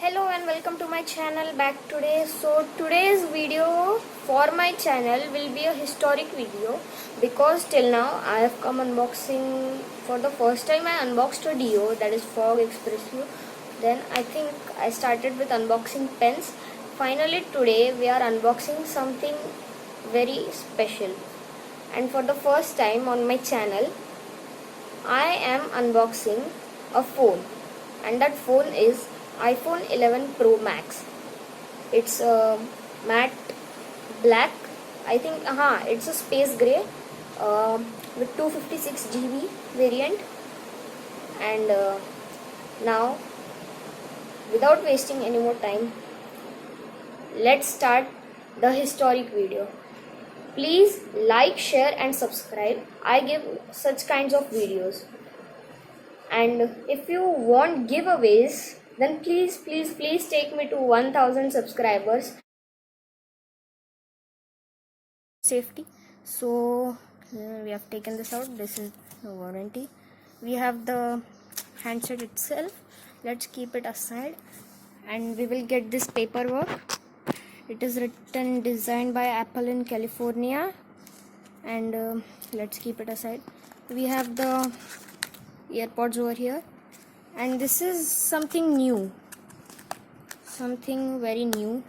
Hello and welcome to my channel back today. So today's video for my channel will be a historic video because till now I have come unboxing for the first time. I unboxed a Dio, that is Fog Expressio. Then I think I started with unboxing pens. Finally today we are unboxing something very special, and for the first time on my channel I am unboxing a phone, and that phone is iPhone 11 Pro Max. It's a matte black. I think it's a space gray with 256 GB variant. And now, without wasting any more time, let's start the historic video. Please like, share and subscribe. I give such kinds of videos. And if you want giveaways, then please take me to 1000 subscribers. Safety. So we have taken this out. This is the warranty. We have the handset itself. Let's keep it aside and we will get this paperwork. It is written designed by Apple in California, and let's keep it aside. We have the AirPods over here, and this is something new, something very new.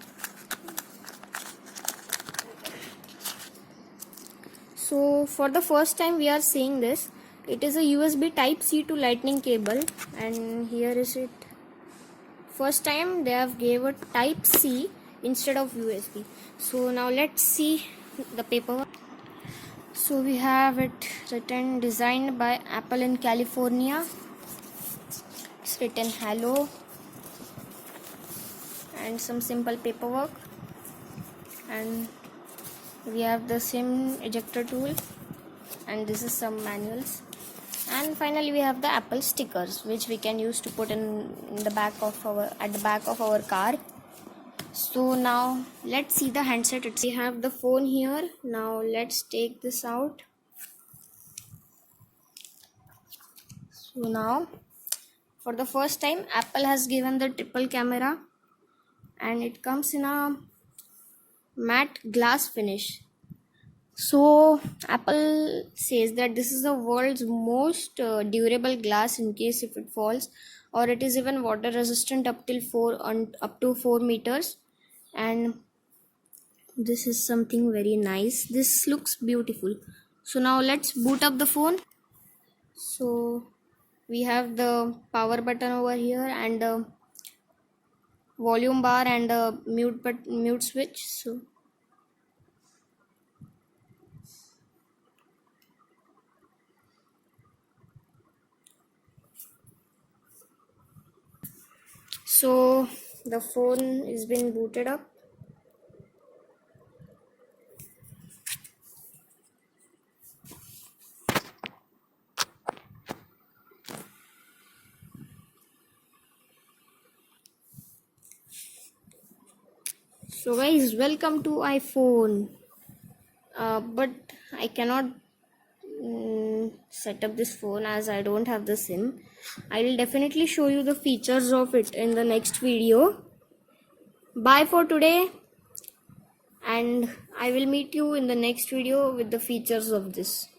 So for the first time we are seeing this. It is a USB type C to lightning cable, and here is it. First time they have gave a type C instead of USB. So now let's see the paperwork. So we have it written designed by Apple in California. It's written hello and some simple paperwork, and we have the SIM ejector tool, and this is some manuals, and finally we have the Apple stickers which we can use to put in the back of our car. So now let's see the handset. We have the phone here. Now let's take this out. So now for the first time Apple has given the triple camera, and it comes in a matte glass finish. So Apple says that this is the world's most durable glass in case if it falls, or it is even water resistant up to 4 meters. And this is something very nice. This looks beautiful. So now let's boot up the phone. So we have the power button over here, and the volume bar, and the mute switch. So the phone is been booted up. So guys, welcome to iPhone. But I cannot set up this phone as I don't have the SIM. I will definitely show you the features of it in the next video. Bye for today, and I will meet you in the next video with the features of this.